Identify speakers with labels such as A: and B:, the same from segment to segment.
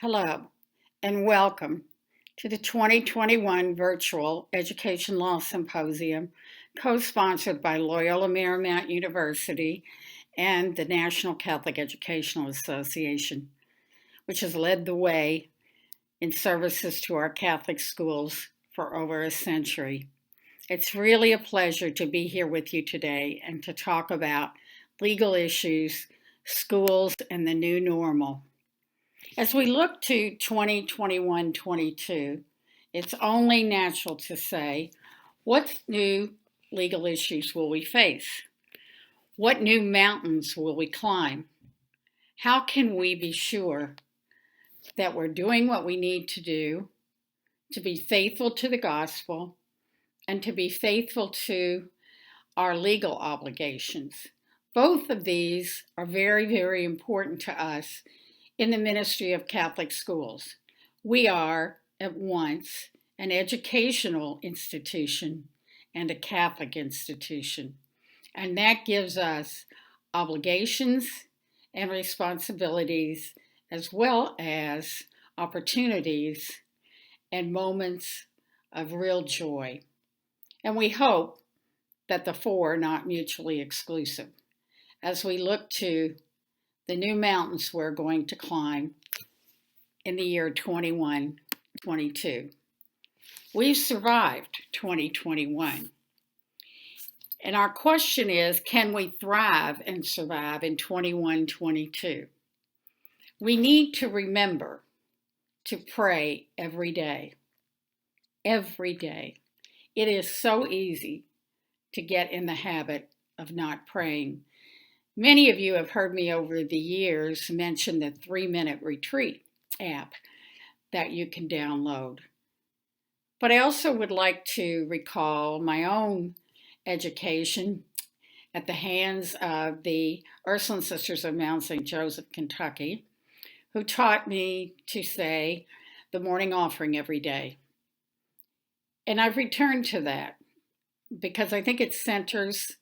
A: Hello, and welcome to the 2021 Virtual Education Law Symposium, co-sponsored by Loyola Marymount University and the National Catholic Educational Association, which has led the way in services to our Catholic schools for over a century. It's really a pleasure to be here with you today and to talk about legal issues, schools, and the new normal. As we look to 2021-22, it's only natural to say, what new legal issues will we face? What new mountains will we climb? How can we be sure that we're doing what we need to do to be faithful to the gospel and to be faithful to our legal obligations? Both of these are very, very important to us in the ministry of Catholic schools. We are at once an educational institution and a Catholic institution, and that gives us obligations and responsibilities as well as opportunities and moments of real joy. And we hope that the four are not mutually exclusive as we look to the new mountains we're going to climb in the year 21-22. We've survived 2021. And our question is, can we thrive and survive in 21-22? We need to remember to pray every day. Every day. It is so easy to get in the habit of not praying. Many of you have heard me over the years mention the 3-Minute Retreat app that you can download. But I also would like to recall my own education at the hands of the Ursuline Sisters of Mount St. Joseph, Kentucky, who taught me to say the morning offering every day. And I've returned to that because I think it centers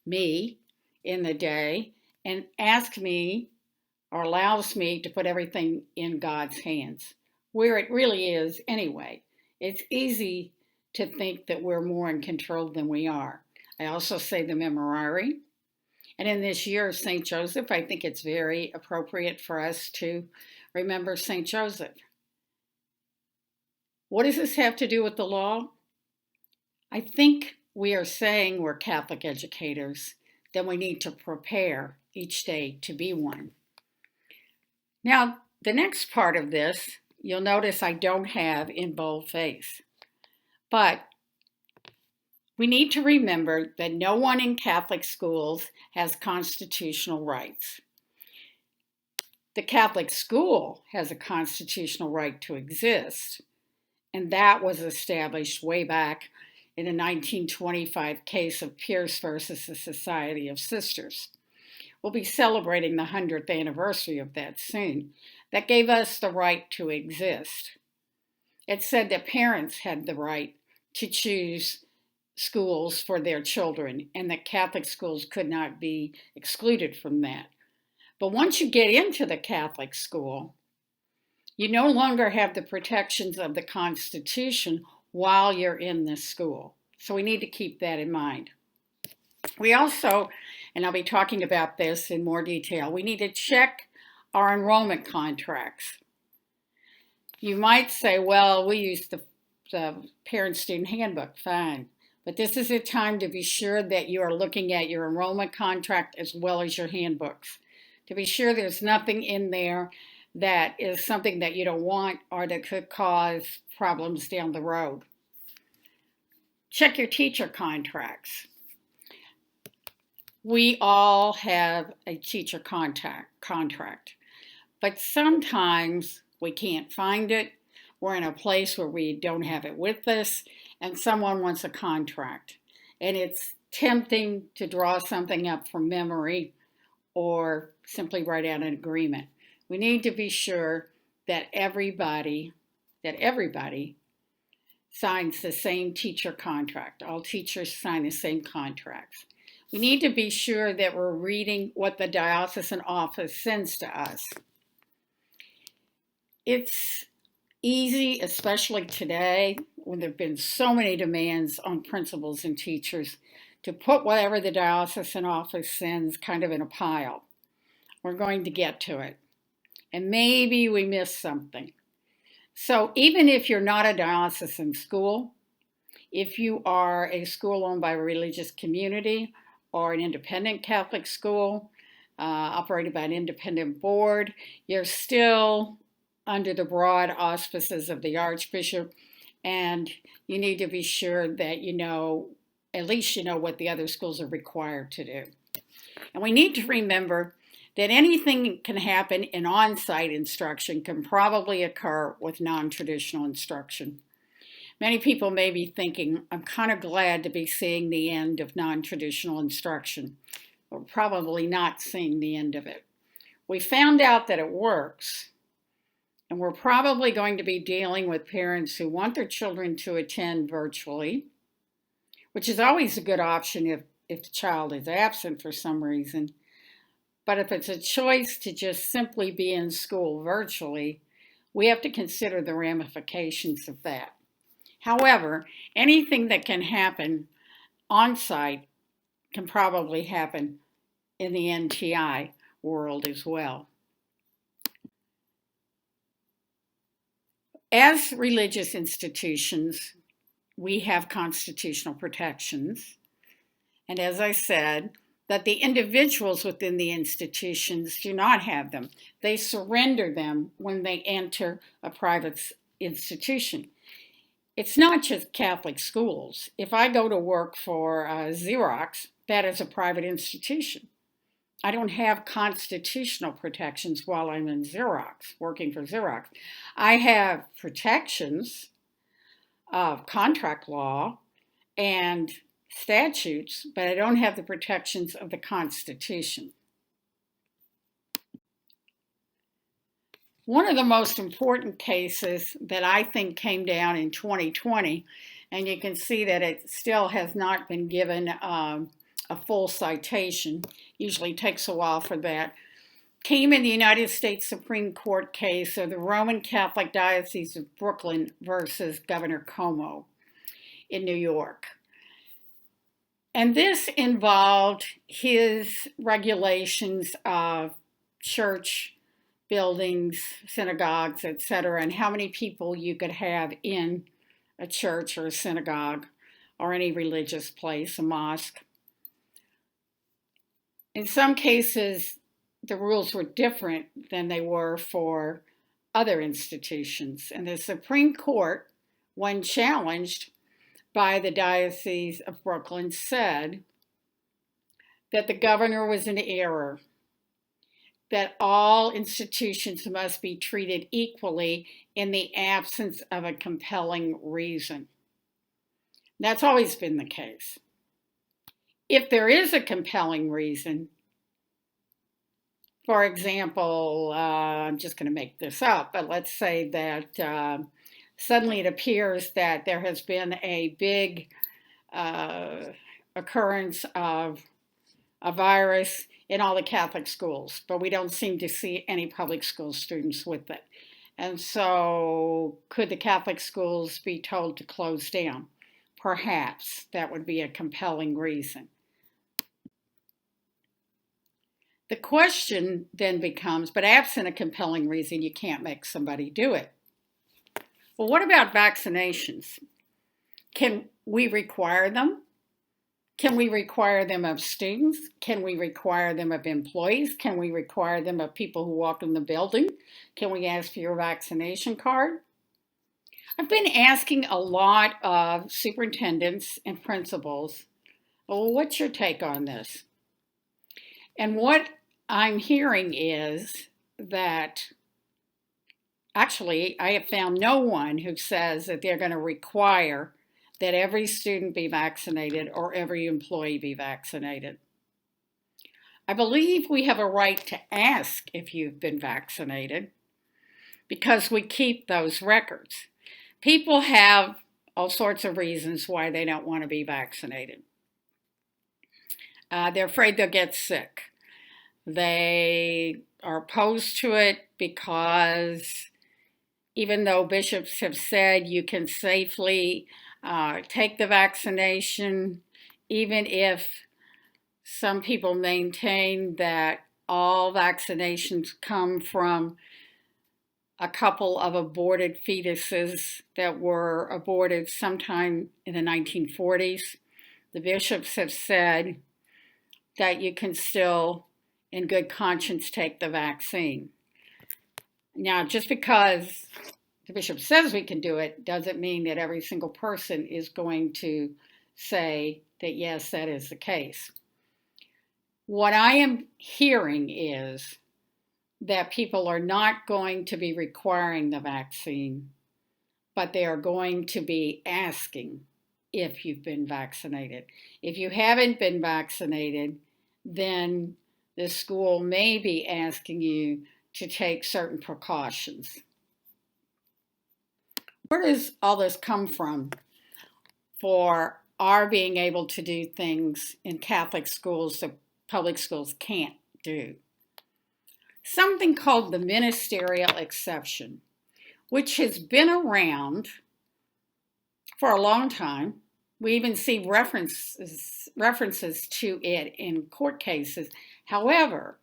A: me in the day and asks me or allows me to put everything in God's hands, where it really is anyway. It's easy to think that we're more in control than we are. I also say the Memorare. And in this year of St. Joseph, I think it's very appropriate for us to remember St. Joseph. What does this have to do with the law? I think we are saying we're Catholic educators, then we need to prepare each day to be one. Now, the next part of this, you'll notice I don't have in boldface. But we need to remember that no one in Catholic schools has constitutional rights. The Catholic school has a constitutional right to exist, and that was established way back in the 1925 case of Pierce versus the Society of Sisters. We'll be celebrating the 100th anniversary of that soon. That gave us the right to exist. It said that parents had the right to choose schools for their children and that Catholic schools could not be excluded from that. But once you get into the Catholic school, you no longer have the protections of the Constitution while you're in this school. So we need to keep that in mind. We also, and I'll be talking about this in more detail, we need to check our enrollment contracts. You might say, well, we use the parent-student handbook, fine. But this is a time to be sure that you are looking at your enrollment contract as well as your handbooks. To be sure there's nothing in there that is something that you don't want or that could cause problems down the road. Check your teacher contracts. We all have a teacher contract, but sometimes we can't find it. We're in a place where we don't have it with us, and someone wants a contract. And it's tempting to draw something up from memory or simply write out an agreement. We need to be sure that everybody signs the same teacher contract. All teachers sign the same contracts. We need to be sure that we're reading what the diocesan office sends to us. It's easy, especially today, when there have been so many demands on principals and teachers, to put whatever the diocesan office sends kind of in a pile. We're going to get to it. And maybe we missed something. So even if you're not a diocesan school, if you are a school owned by a religious community or an independent Catholic school operated by an independent board, you're still under the broad auspices of the Archbishop, and you need to be sure that you know, at least you know what the other schools are required to do. And we need to remember that anything can happen in on-site instruction can probably occur with non-traditional instruction. Many people may be thinking, I'm kind of glad to be seeing the end of non-traditional instruction. We're probably not seeing the end of it. We found out that it works, and we're probably going to be dealing with parents who want their children to attend virtually, which is always a good option if the child is absent for some reason. But if it's a choice to just simply be in school virtually, we have to consider the ramifications of that. However, anything that can happen on-site can probably happen in the NTI world as well. As religious institutions, we have constitutional protections. And as I said, that the individuals within the institutions do not have them. They surrender them when they enter a private institution. It's not just Catholic schools. If I go to work for Xerox, that is a private institution. I don't have constitutional protections while I'm in Xerox, working for Xerox. I have protections of contract law and statutes, but I don't have the protections of the Constitution. One of the most important cases that I think came down in 2020, and you can see that it still has not been given a full citation, usually takes a while for that, came in the United States Supreme Court case of the Roman Catholic Diocese of Brooklyn versus Governor Cuomo in New York. And this involved his regulations of church buildings, synagogues, etc., and how many people you could have in a church or a synagogue or any religious place, a mosque. In some cases, the rules were different than they were for other institutions. And the Supreme Court, when challenged by the Diocese of Brooklyn, said that the governor was in error, that all institutions must be treated equally in the absence of a compelling reason. That's always been the case. If there is a compelling reason, for example, I'm just going to make this up, but let's say that suddenly it appears that there has been a big occurrence of a virus in all the Catholic schools, but we don't seem to see any public school students with it. And so could the Catholic schools be told to close down? Perhaps that would be a compelling reason. The question then becomes, but absent a compelling reason, you can't make somebody do it. Well, what about vaccinations? Can we require them? Can we require them of students? Can we require them of employees? Can we require them of people who walk in the building? Can we ask for your vaccination card? I've been asking a lot of superintendents and principals, well, what's your take on this? And what I'm hearing is that actually I have found no one who says that they're going to require that every student be vaccinated or every employee be vaccinated. I believe we have a right to ask if you've been vaccinated because we keep those records. People have all sorts of reasons why they don't want to be vaccinated. They're afraid they'll get sick. They are opposed to it because even though bishops have said you can safely take the vaccination, even if some people maintain that all vaccinations come from a couple of aborted fetuses that were aborted sometime in the 1940s. The bishops have said that you can still, in good conscience, take the vaccine. Now, just because the bishop says we can do it doesn't mean that every single person is going to say that, yes, that is the case. What I am hearing is that people are not going to be requiring the vaccine, but they are going to be asking if you've been vaccinated. If you haven't been vaccinated, then the school may be asking you to take certain precautions. Where does all this come from for our being able to do things in Catholic schools that public schools can't do? Something called the ministerial exception, which has been around for a long time. We even see references to it in court cases. However,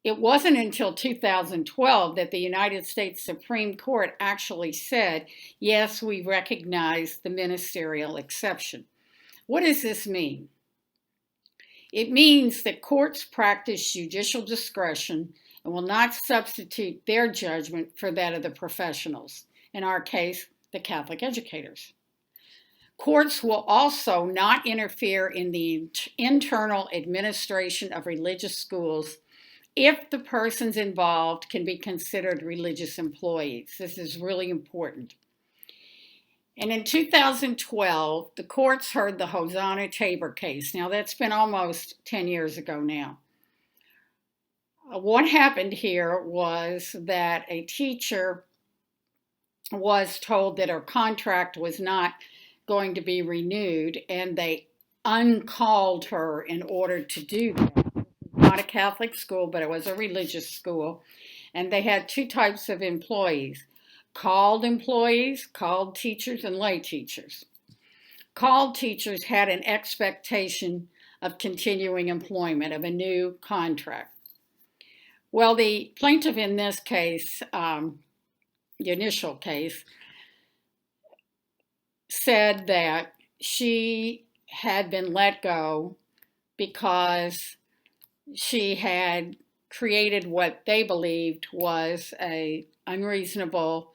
A: it wasn't until 2012 that the United States Supreme Court actually said, yes, we recognize the ministerial exception. What does this mean? It means that courts practice judicial discretion and will not substitute their judgment for that of the professionals, in our case, the Catholic educators. Courts will also not interfere in the internal administration of religious schools if the persons involved can be considered religious employees. This is really important. And in 2012, the courts heard the Hosanna-Tabor case. Now, that's been almost 10 years ago now. What happened here was that a teacher was told that her contract was not going to be renewed, and they uncalled her in order to do that. Not a Catholic school, but it was a religious school, and they had two types of employees: called employees, called teachers, and lay teachers. Called teachers had an expectation of continuing employment, of a new contract. Well, the plaintiff in this case, the initial case, said that she had been let go because she had created what they believed was an unreasonable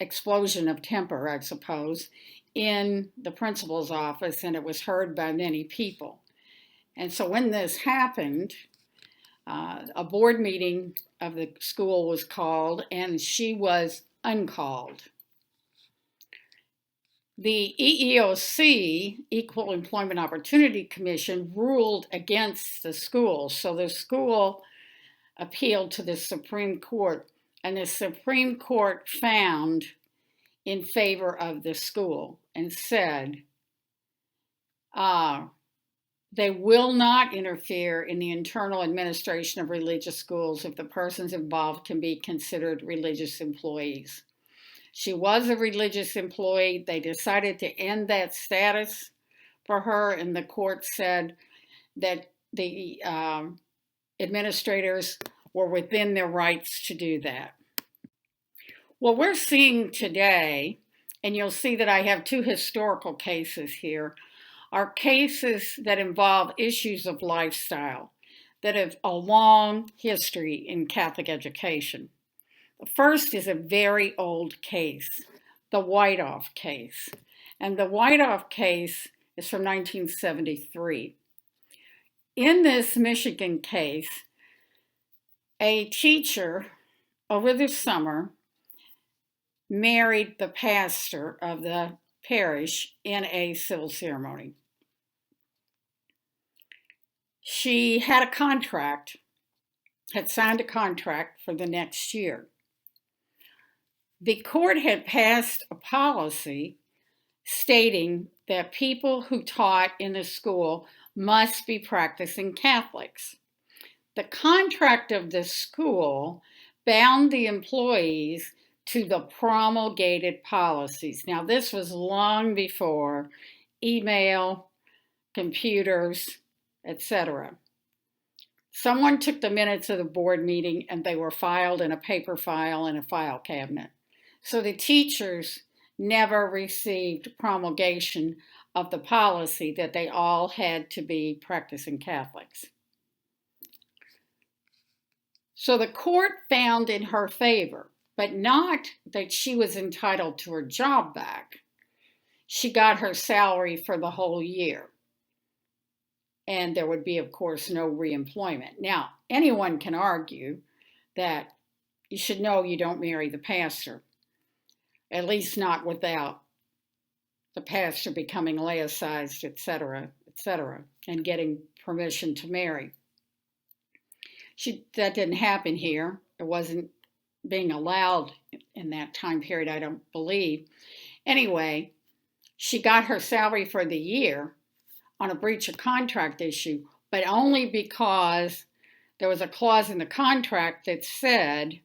A: explosion of temper, I suppose, in the principal's office, and it was heard by many people. And so when this happened, a board meeting of the school was called, and she was uncalled. The EEOC, Equal Employment Opportunity Commission, ruled against the school. So the school appealed to the Supreme Court, and the Supreme Court found in favor of the school and said they will not interfere in the internal administration of religious schools if the persons involved can be considered religious employees. She was a religious employee. They decided to end that status for her, and the court said that the administrators were within their rights to do that. What we're seeing today, and you'll see that I have two historical cases here, are cases that involve issues of lifestyle that have a long history in Catholic education. The first is a very old case, the Whiteoff case. And the Whiteoff case is from 1973. In this Michigan case, a teacher over the summer married the pastor of the parish in a civil ceremony. She had a contract, had signed a contract for the next year. The court had passed a policy stating that people who taught in the school must be practicing Catholics. The contract of the school bound the employees to the promulgated policies. Now, this was long before email, computers, etc. Someone took the minutes of the board meeting and they were filed in a paper file in a file cabinet. So the teachers never received promulgation of the policy that they all had to be practicing Catholics. So the court found in her favor, but not that she was entitled to her job back. She got her salary for the whole year. And there would be, of course, no reemployment. Now, anyone can argue that you should know you don't marry the pastor, at least not without the pastor becoming laicized, etc., and getting permission to marry. That didn't happen here. It wasn't being allowed in that time period, I don't believe. Anyway, she got her salary for the year on a breach of contract issue, but only because there was a clause in the contract that said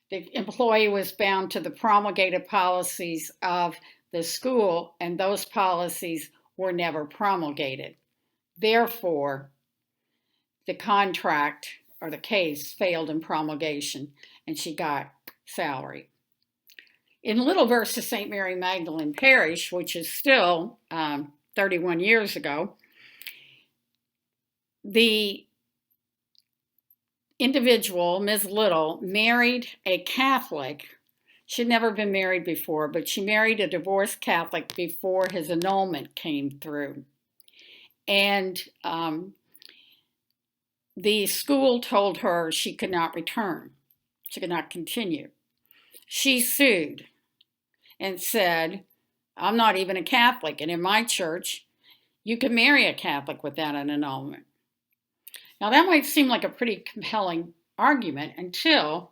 A: the employee was bound to the promulgated policies of the school, and those policies were never promulgated. Therefore, the contract or the case failed in promulgation, and she got salary. In Little versus St. Mary Magdalene Parish, which is still 31 years ago, the individual, Ms. Little, married a Catholic. She'd never been married before, but she married a divorced Catholic before his annulment came through. And the school told her she could not return. She could not continue. She sued and said, I'm not even a Catholic, and in my church, you can marry a Catholic without an annulment. Now, that might seem like a pretty compelling argument until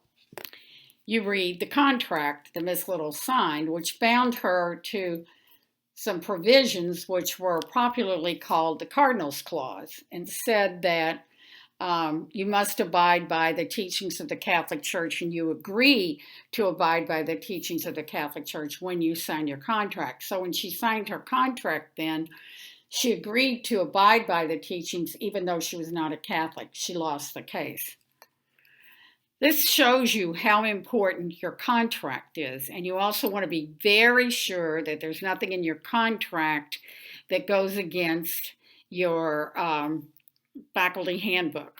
A: you read the contract that Ms. Little signed, which bound her to some provisions which were popularly called the Cardinals Clause, and said that you must abide by the teachings of the Catholic Church, and you agree to abide by the teachings of the Catholic Church when you sign your contract. So when she signed her contract then, she agreed to abide by the teachings even though she was not a Catholic. She lost the case. This shows you how important your contract is, and you also want to be very sure that there's nothing in your contract that goes against your faculty handbook.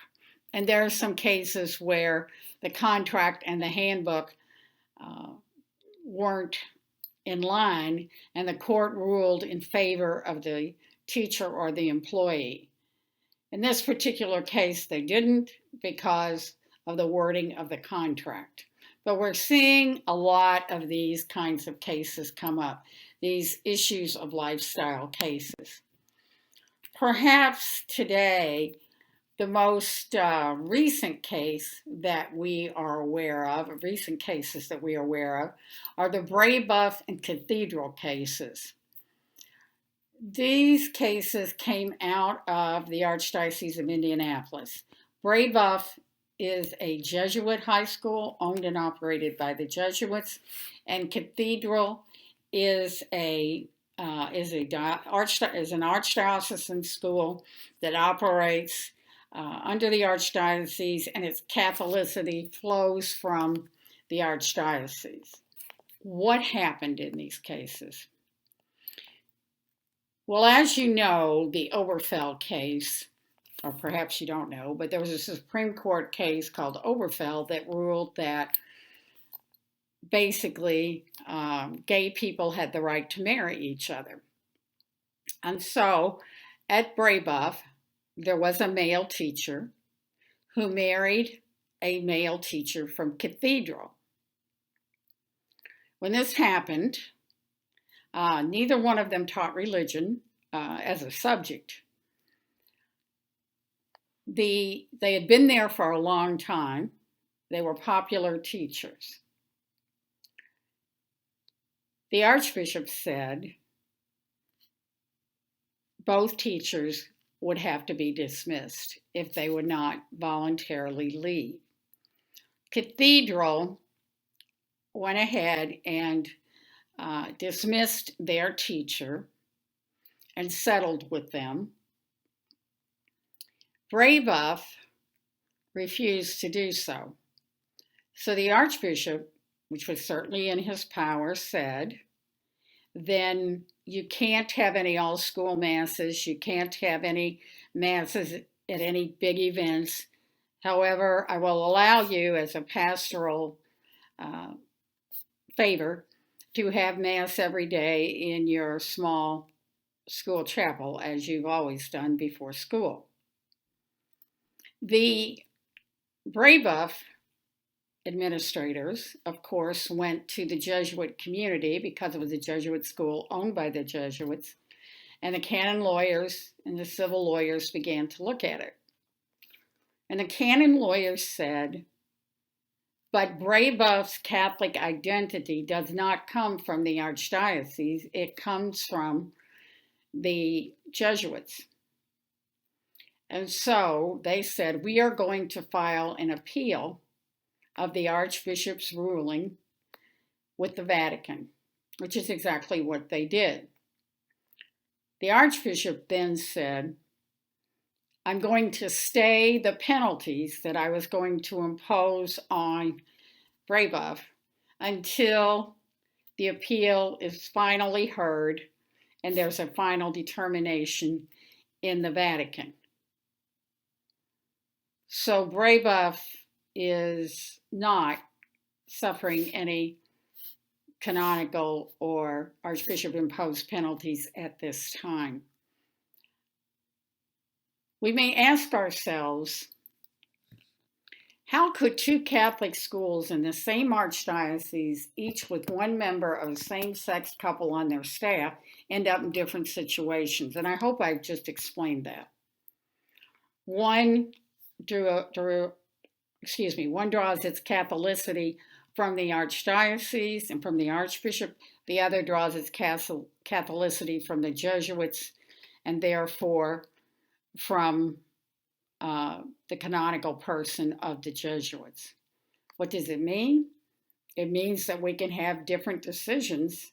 A: And there are some cases where the contract and the handbook weren't in line, and the court ruled in favor of the teacher or the employee. In this particular case, they didn't because of the wording of the contract. But we're seeing a lot of these kinds of cases come up, these issues of lifestyle cases. Perhaps today, the most recent case that we are aware of, recent cases that we are aware of, are the Braebuff and Cathedral cases. These cases came out of the Archdiocese of Indianapolis. Braebuff is a Jesuit high school owned and operated by the Jesuits, and Cathedral is an archdiocesan school that operates under the Archdiocese, and its Catholicity flows from the Archdiocese. What happened in these cases? Well, as you know, the Oberfell case, or perhaps you don't know, but there was a Supreme Court case called Oberfell that ruled that basically gay people had the right to marry each other. And so at Braebuff, there was a male teacher who married a male teacher from Cathedral. When this happened, neither one of them taught religion as a subject. They had been there for a long time. They were popular teachers. The Archbishop said both teachers would have to be dismissed if they would not voluntarily leave. Cathedral went ahead and dismissed their teacher and settled with them. Brebeuf refused to do so. So the Archbishop, which was certainly in his power, said, then you can't have any all-school masses, you can't have any masses at any big events. However, I will allow you as a pastoral favor to have Mass every day in your small school chapel, as you've always done before school. The Brebeuf administrators, of course, went to the Jesuit community because it was a Jesuit school owned by the Jesuits, and the canon lawyers and the civil lawyers began to look at it. And the canon lawyers said, but Brebeuf's Catholic identity does not come from the Archdiocese, it comes from the Jesuits. And so they said, we are going to file an appeal of the Archbishop's ruling with the Vatican, which is exactly what they did. The Archbishop then said, I'm going to stay the penalties that I was going to impose on Brebeuf until the appeal is finally heard and there's a final determination in the Vatican. So Brebeuf is not suffering any canonical or Archbishop imposed penalties at this time. We may ask ourselves, how could two Catholic schools in the same archdiocese, each with one member of a same-sex couple on their staff, end up in different situations? And I hope I've just explained that. One draws its Catholicity from the Archdiocese and from the Archbishop. The other draws its Catholicity from the Jesuits and therefore from the canonical person of the Jesuits. What does it mean? It means that we can have different decisions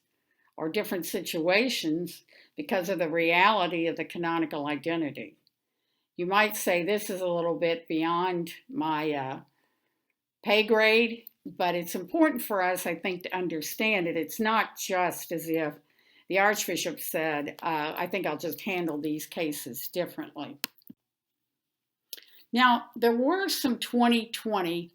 A: or different situations because of the reality of the canonical identity. You might say this is a little bit beyond my pay grade, but it's important for us, I think, to understand it. It's not just as if the Archbishop said, I think I'll just handle these cases differently. Now, there were some 2020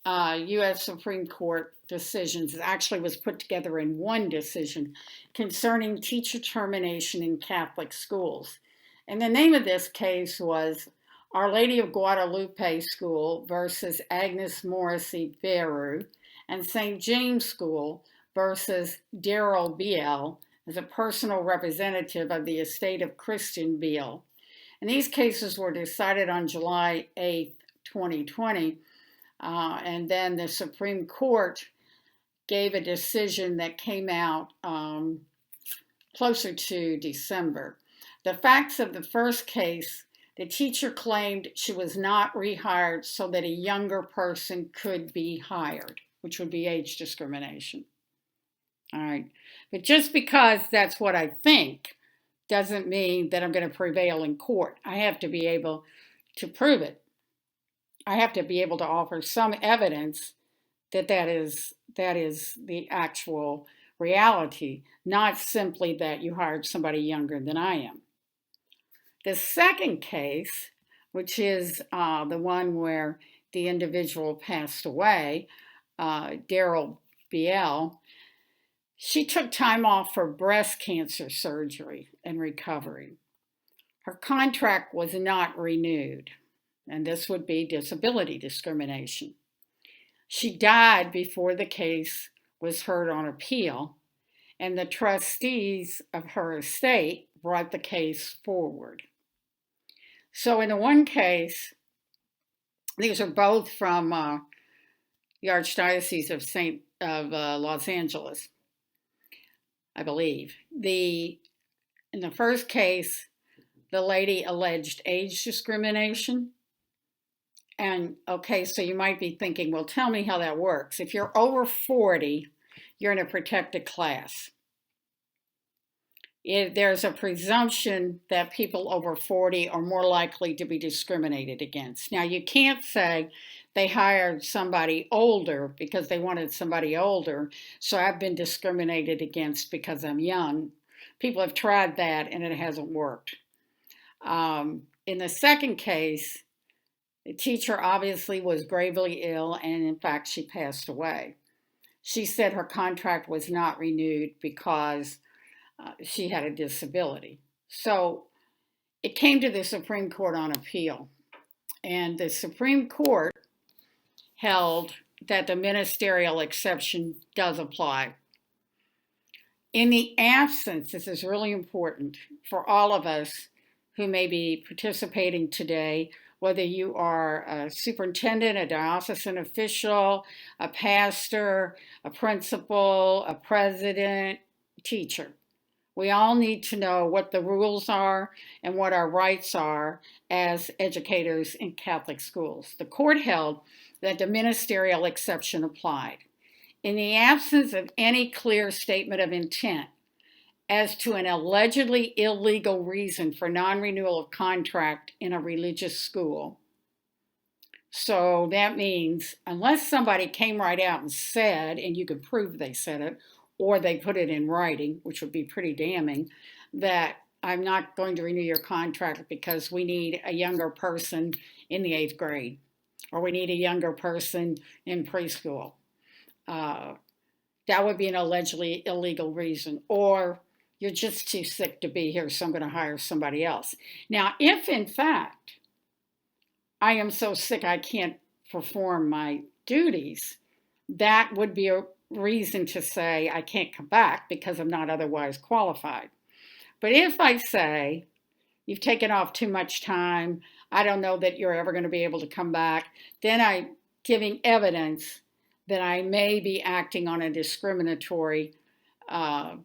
A: U.S. Supreme Court decisions. It actually was put together in one decision concerning teacher termination in Catholic schools. And the name of this case was Our Lady of Guadalupe School versus Agnes Morrissey Beru and St. James School versus Darrell Beal as a personal representative of the estate of Christian Beal. And these cases were decided on July 8, 2020, and then the Supreme Court gave a decision that came out closer to December. The facts of the first case, the teacher claimed she was not rehired so that a younger person could be hired, which would be age discrimination. All right, but just because that's what I think doesn't mean that I'm going to prevail in court. I have to be able to prove it. I have to be able to offer some evidence that is the actual reality, not simply that you hired somebody younger than I am. The second case, which is the one where the individual passed away, Darrell Beal, she took time off for breast cancer surgery and recovery. Her contract was not renewed, and this would be disability discrimination. She died before the case was heard on appeal, and the trustees of her estate brought the case forward. So in the one case, these are both from the Archdiocese of Los Angeles, I believe. In the first case, the lady alleged age discrimination, And okay, so you might be thinking, well, tell me how that works. If you're over 40, you're in a protected class. There's a presumption that people over 40 are more likely to be discriminated against. Now, you can't say they hired somebody older because they wanted somebody older, so I've been discriminated against because I'm young. People have tried that and it hasn't worked. In the second case, the teacher obviously was gravely ill, and in fact, she passed away. She said her contract was not renewed because she had a disability. So it came to the Supreme Court on appeal, and the Supreme Court held that the ministerial exception does apply. In the absence, this is really important for all of us who may be participating today, whether you are a superintendent, a diocesan official, a pastor, a principal, a president, teacher. We all need to know what the rules are and what our rights are as educators in Catholic schools. The court held that the ministerial exception applied. In the absence of any clear statement of intent as to an allegedly illegal reason for non-renewal of contract in a religious school. So that means unless somebody came right out and said, and you could prove they said it, or they put it in writing, which would be pretty damning, that I'm not going to renew your contract because we need a younger person in the 8th grade, or we need a younger person in preschool. That would be an allegedly illegal reason. Or you're just too sick to be here, so I'm going to hire somebody else. Now, if in fact I am so sick I can't perform my duties, that would be a reason to say I can't come back because I'm not otherwise qualified. But if I say, you've taken off too much time, I don't know that you're ever going to be able to come back, then I'm giving evidence that I may be acting on a discriminatory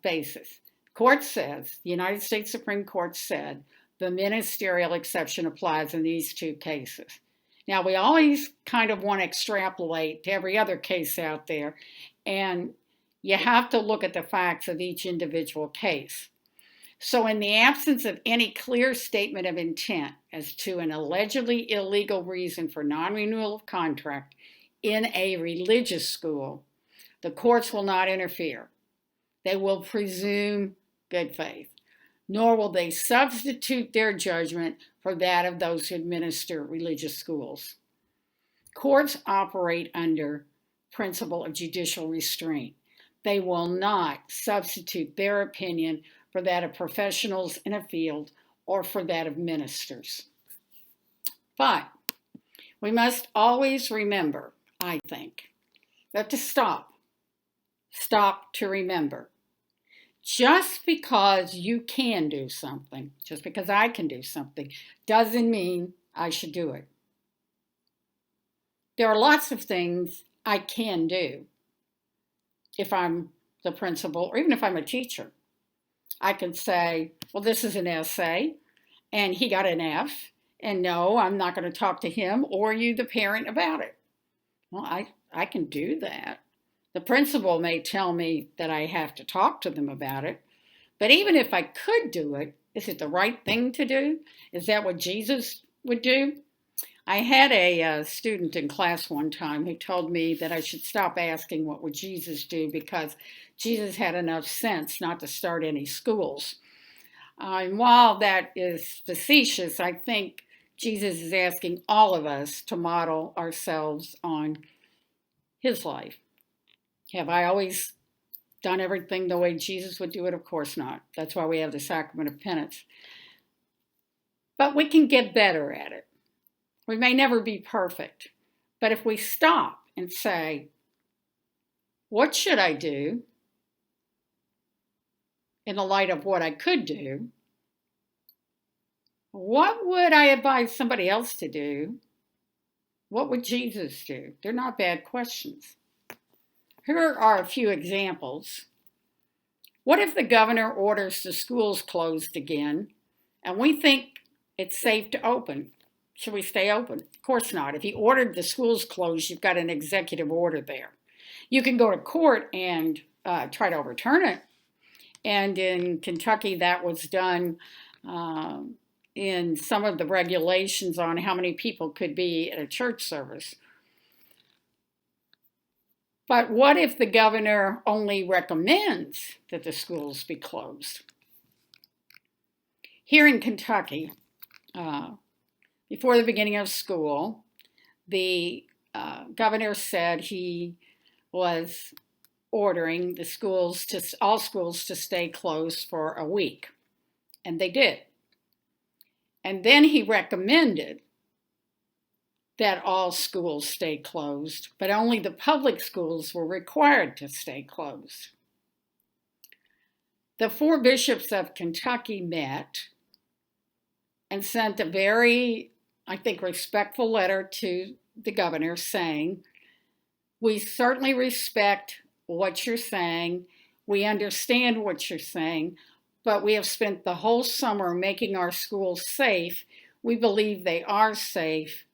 A: basis. Court says, the United States Supreme Court said, the ministerial exception applies in these two cases. Now, we always kind of want to extrapolate to every other case out there, and you have to look at the facts of each individual case. So in the absence of any clear statement of intent as to an allegedly illegal reason for non-renewal of contract in a religious school, the courts will not interfere. They will presume good faith, nor will they substitute their judgment for that of those who administer religious schools. Courts operate under principle of judicial restraint. They will not substitute their opinion for that of professionals in a field or for that of ministers. But we must always remember, I think, that to stop to remember. Just because you can do something, just because I can do something, doesn't mean I should do it. There are lots of things I can do if I'm the principal or even if I'm a teacher. I can say, well, this is an essay and he got an F, and no, I'm not going to talk to him or you, the parent, about it. Well, I can do that. The principal may tell me that I have to talk to them about it, but even if I could do it, is it the right thing to do? Is that what Jesus would do? I had a student in class one time who told me that I should stop asking what would Jesus do because Jesus had enough sense not to start any schools. And while that is facetious, I think Jesus is asking all of us to model ourselves on his life. Have I always done everything the way Jesus would do it? Of course not. That's why we have the sacrament of penance. But we can get better at it. We may never be perfect, but if we stop and say, what should I do in the light of what I could do? What would I advise somebody else to do? What would Jesus do? They're not bad questions. Here are a few examples. What if the governor orders the schools closed again and we think it's safe to open? Should we stay open? Of course not. If he ordered the schools closed, you've got an executive order there. You can go to court and try to overturn it. And in Kentucky, that was done in some of the regulations on how many people could be at a church service. But what if the governor only recommends that the schools be closed? Here in Kentucky, before the beginning of school, the governor said he was ordering all schools to stay closed for a week, and they did. And then he recommended that all schools stay closed, but only the public schools were required to stay closed. The 4 bishops of Kentucky met and sent a very, I think, respectful letter to the governor saying, we certainly respect what you're saying, we understand what you're saying, but we have spent the whole summer making our schools safe. We believe they are safe.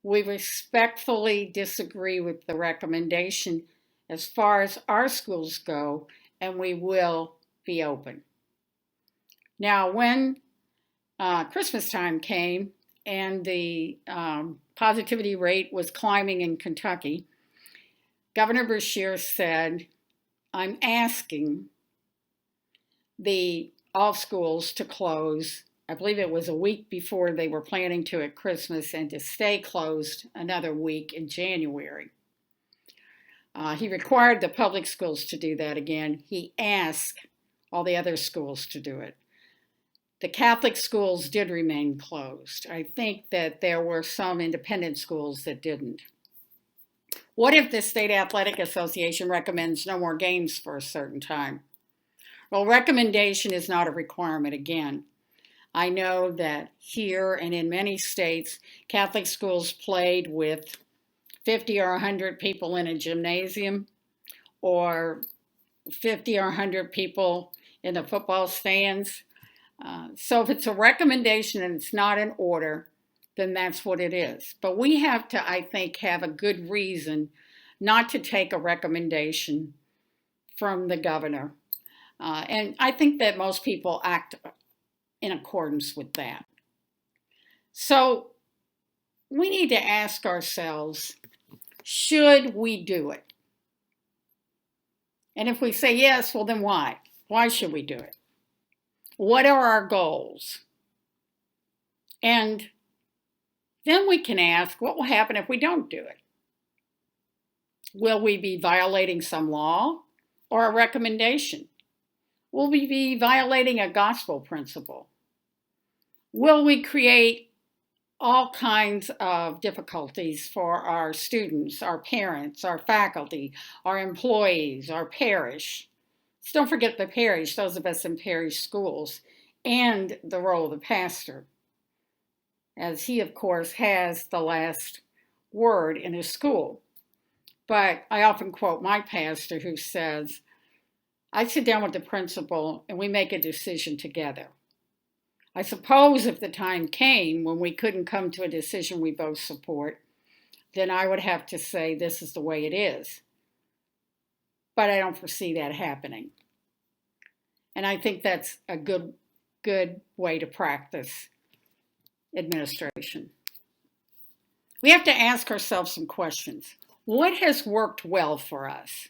A: We respectfully disagree with the recommendation as far as our schools go, and we will be open. Now, when Christmas time came and the positivity rate was climbing in Kentucky, Governor Beshear said, I'm asking all schools to close. I believe it was a week before they were planning to at Christmas, and to stay closed another week in January. He required the public schools to do that again. He asked all the other schools to do it. The Catholic schools did remain closed. I think that there were some independent schools that didn't. What if the State Athletic Association recommends no more games for a certain time? Well, recommendation is not a requirement again. I know that here and in many states, Catholic schools played with 50 or 100 people in a gymnasium, or 50 or 100 people in the football stands. So if it's a recommendation and it's not an order, then that's what it is. But we have to, I think, have a good reason not to take a recommendation from the governor. And I think that most people act in accordance with that. So we need to ask ourselves, should we do it? And if we say yes, well then why? Why should we do it? What are our goals? And then we can ask, what will happen if we don't do it? Will we be violating some law or a recommendation? Will we be violating a gospel principle? Will we create all kinds of difficulties for our students, our parents, our faculty, our employees, our parish? So don't forget the parish, those of us in parish schools, and the role of the pastor, as he, of course, has the last word in his school. But I often quote my pastor who says, I sit down with the principal and we make a decision together. I suppose if the time came when we couldn't come to a decision we both support, then I would have to say this is the way it is. But I don't foresee that happening. And I think that's a good way to practice administration. We have to ask ourselves some questions. What has worked well for us?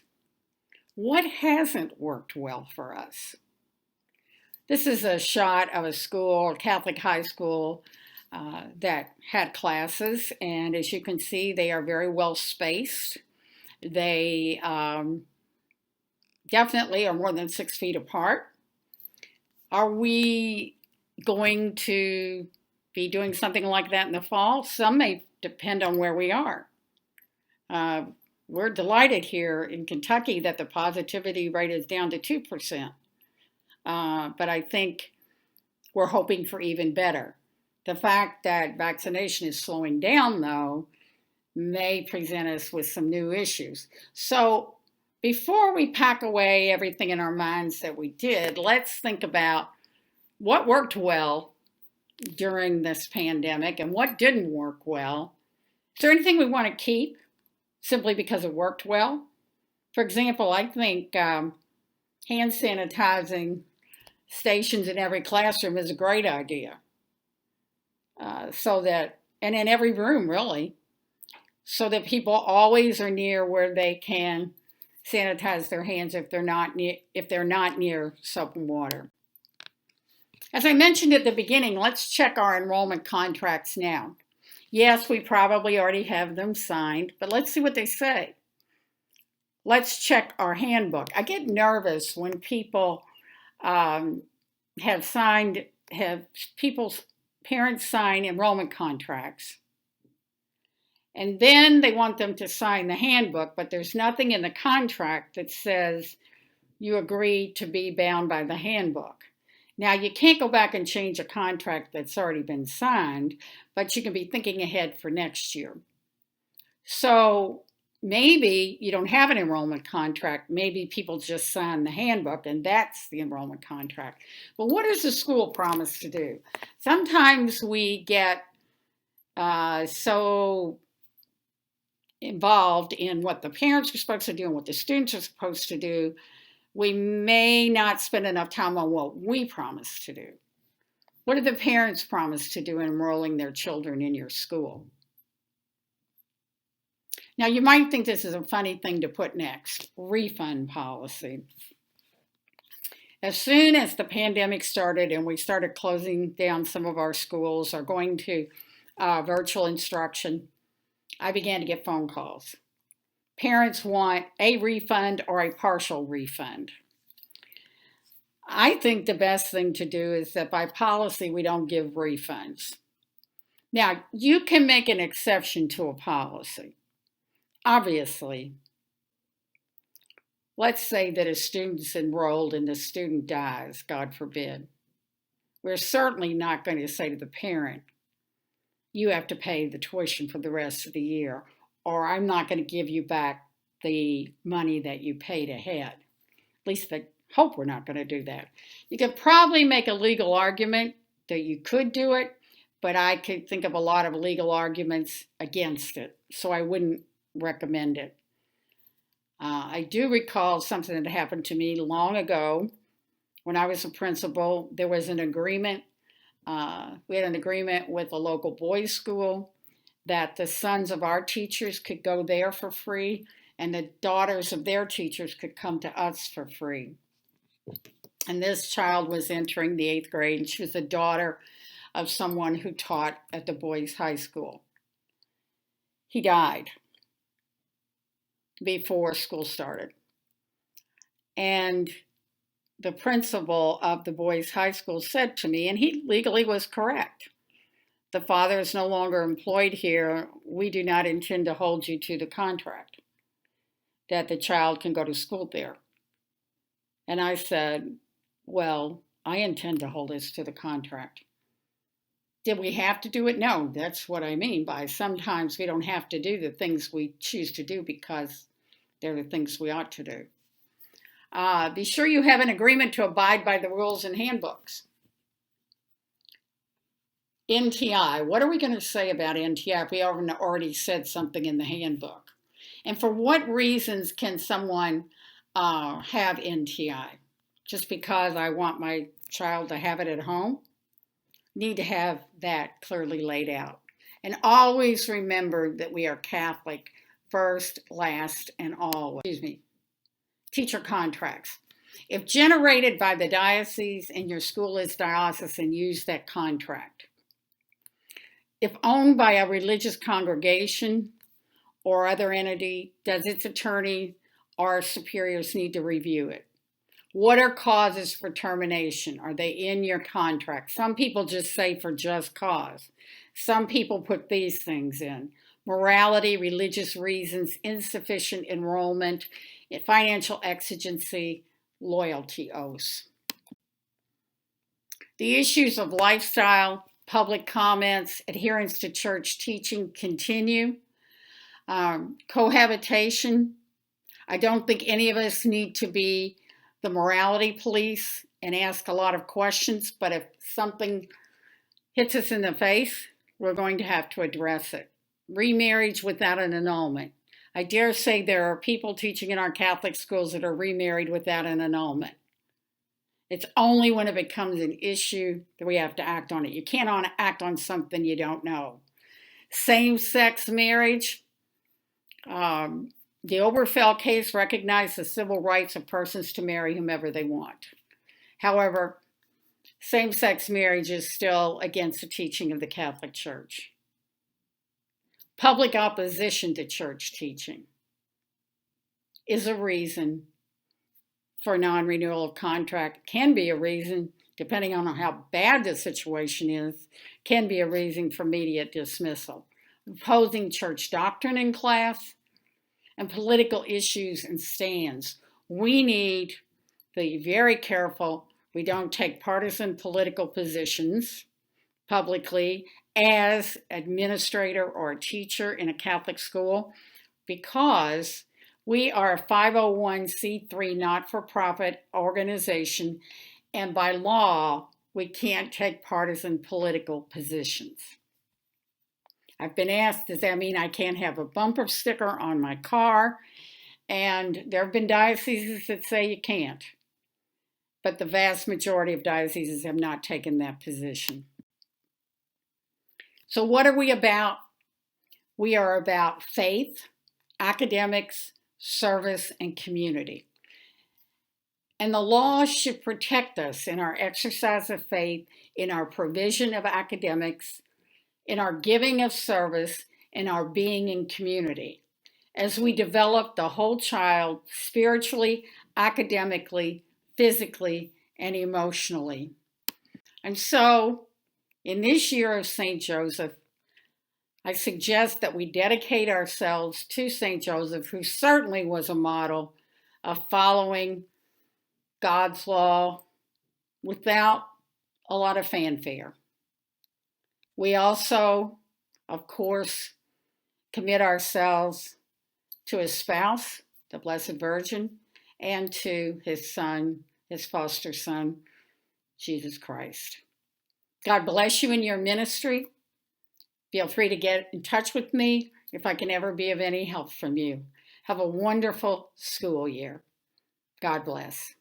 A: What hasn't worked well for us? This is a shot of a school, a Catholic high school, that had classes, and as you can see, they are very well spaced. They definitely are more than 6 feet apart. Are we going to be doing something like that in the fall? Some may depend on where we are. We're delighted here in Kentucky that the positivity rate is down to 2%. But I think we're hoping for even better. The fact that vaccination is slowing down, though, may present us with some new issues. So before we pack away everything in our minds that we did, let's think about what worked well during this pandemic and what didn't work well. Is there anything we want to keep simply because it worked well? For example, I think hand sanitizing stations in every classroom is a great idea. And in every room really, so that people always are near where they can sanitize their hands if they're not near soap and water. As I mentioned at the beginning, let's check our enrollment contracts now. Yes, we probably already have them signed, but let's see what they say. Let's check our handbook. I get nervous when people have people's parents sign enrollment contracts. And then they want them to sign the handbook, but there's nothing in the contract that says you agree to be bound by the handbook. Now, you can't go back and change a contract that's already been signed, but you can be thinking ahead for next year. So maybe you don't have an enrollment contract. Maybe people just sign the handbook, and that's the enrollment contract. But what does the school promise to do? Sometimes we get so involved in what the parents are supposed to do and what the students are supposed to do, we may not spend enough time on what we promise to do. What do the parents promise to do in enrolling their children in your school? Now, you might think this is a funny thing to put next, refund policy. As soon as the pandemic started and we started closing down some of our schools or going to virtual instruction, I began to get phone calls. Parents want a refund or a partial refund. I think the best thing to do is that by policy, we don't give refunds. Now, you can make an exception to a policy. Obviously, let's say that a student's enrolled and the student dies, God forbid. We're certainly not going to say to the parent, you have to pay the tuition for the rest of the year, or I'm not going to give you back the money that you paid ahead. At least I hope we're not going to do that. You could probably make a legal argument that you could do it, but I could think of a lot of legal arguments against it, so I wouldn't recommend it. I do recall something that happened to me long ago when I was a principal. There was an agreement. We had an agreement with a local boys' school that the sons of our teachers could go there for free and the daughters of their teachers could come to us for free. And this child was entering the 8th grade, and she was the daughter of someone who taught at the boys' high school. He died before school started. And the principal of the boys' high school said to me, and he legally was correct, the father is no longer employed here. We do not intend to hold you to the contract that the child can go to school there. And I said, well, I intend to hold us to the contract. Did we have to do it? No, that's what I mean by sometimes we don't have to do the things we choose to do because they're the things we ought to do. Be sure you have an agreement to abide by the rules and handbooks. NTI, what are we going to say about NTI if we already said something in the handbook? And for what reasons can someone have NTI? Just because I want my child to have it at home? Need to have that clearly laid out. And always remember that we are Catholic first, last, and always. Teacher contracts. If generated by the diocese and your school is diocesan, use that contract. If owned by a religious congregation or other entity, does its attorney or superiors need to review it? What are causes for termination? Are they in your contract? Some people just say for just cause. Some people put these things in. Morality, religious reasons, insufficient enrollment, financial exigency, loyalty oaths. The issues of lifestyle, public comments, adherence to church teaching continue. Cohabitation. I don't think any of us need to be the morality police and ask a lot of questions, but if something hits us in the face, we're going to have to address it. Remarriage without an annulment. I dare say there are people teaching in our Catholic schools that are remarried without an annulment. It's only when it becomes an issue that we have to act on it. You can't act on something you don't know. Same-sex marriage. The Oberfell case recognized the civil rights of persons to marry whomever they want. However, same-sex marriage is still against the teaching of the Catholic Church. Public opposition to church teaching is a reason for non-renewal of contract, can be a reason, depending on how bad the situation is, can be a reason for immediate dismissal. Opposing church doctrine in class and political issues and stands. We need to be very careful we don't take partisan political positions publicly as administrator or a teacher in a Catholic school, because we are a 501c3 not-for-profit organization, and by law, we can't take partisan political positions. I've been asked, does that mean I can't have a bumper sticker on my car? And there have been dioceses that say you can't, but the vast majority of dioceses have not taken that position. So what are we about? We are about faith, academics, service, and community. And the law should protect us in our exercise of faith, in our provision of academics, in our giving of service, in our being in community, as we develop the whole child spiritually, academically, physically, and emotionally. And so, in this year of St. Joseph, I suggest that we dedicate ourselves to St. Joseph, who certainly was a model of following God's law without a lot of fanfare. We also, of course, commit ourselves to his spouse, the Blessed Virgin, and to his son, his foster son, Jesus Christ. God bless you in your ministry. Feel free to get in touch with me if I can ever be of any help from you. Have a wonderful school year. God bless.